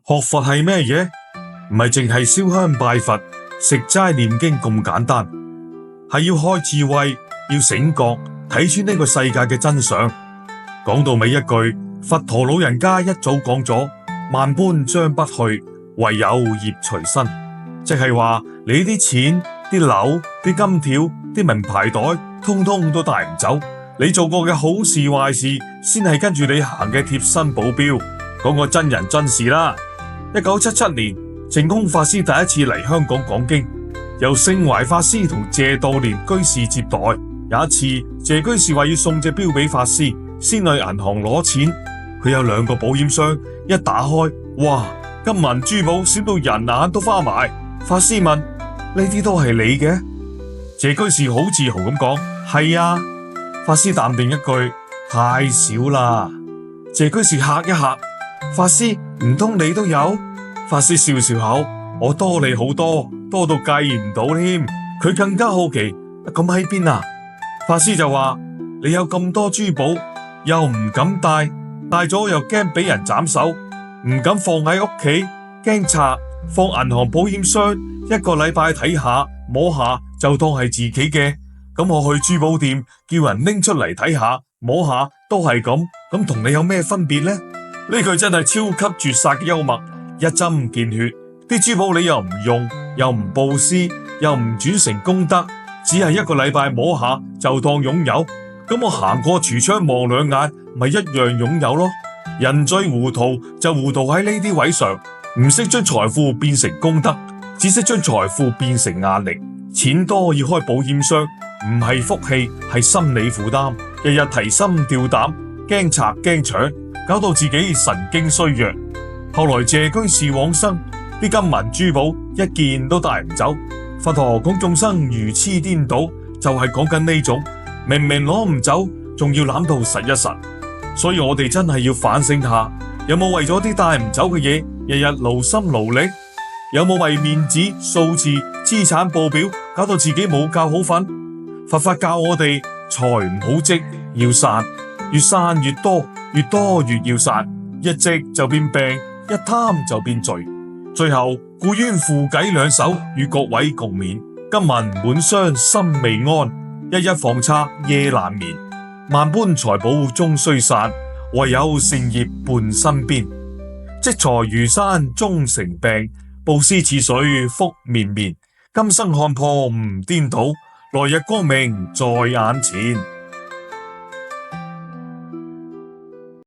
學佛係咩嘢？唔係淨係燒香拜佛、食齋念經咁簡單，係要開智慧，要醒覺，睇穿呢個世界嘅真相。講到尾一句，佛陀老人家一早講咗：萬般將不去，唯有業隨身。即係話你啲錢、啲樓、啲金條、啲名牌袋，通通都帶唔走。你做過嘅好事壞事，先係跟住你行嘅貼身保鏢。講個真人真事啦。1977年，淨空法師第一次嚟香港講經，由聖懷法師同謝道蓮居士接待。有一次，謝居士話要送隻錶俾法師，先去銀行攞錢。佢有2個保險箱，一打開，哇，金銀珠寶閃到人眼都花埋。法師問：呢啲都係你嘅？謝居士好自豪咁講：係啊。法師淡定一句：太少啦。謝居士嚇一嚇，法師，唔通你都有？法師笑笑口：我多你好多，多到計唔到添。佢更加好奇：咁喺邊啊？法師就話：你有咁多珠寶，又唔敢帶，帶咗又驚俾人斬手，唔敢放喺屋企，驚賊，放銀行保險箱，1個禮拜睇下摸下就當係自己嘅。咁我去珠寶店叫人拎出嚟睇下摸下都係咁，咁同你有咩分別呢？呢句真係超級絕殺嘅幽默，一針見血。啲珠寶你又唔用，又唔布施，又唔轉成功德，只係1個禮拜摸下就當擁有。咁我行過櫥窗望2眼，咪一樣擁有咯。人最糊塗就糊塗喺呢啲位上，唔識將財富變成功德，只識將財富變成壓力。錢多要開保險箱，唔係福氣，係心理負擔。日日提心吊膽，驚賊驚搶，搞到自己神經衰弱。後來謝居士往生，啲金銀珠寶一件都帶唔走。佛陀講眾生如痴顛倒，就係講緊呢種明明攞唔走，仲要攬到實一實。所以我哋真係要反省下，有冇為咗啲帶唔走嘅嘢，日日勞心勞力？有冇為面子、數字、資產報表，搞到自己冇覺好瞓？佛法教我哋財唔好積，要散，越散越多，越多越要散。一積就變病，一貪就變罪。最後故冤負偈2首，與各位共勉。金銀滿箱心未安，一一防賊夜難眠。萬般財寶終須散，唯有善業伴身邊。積財如山終成病，布施似水福綿綿。今生看破唔顛倒，來日光明在眼前。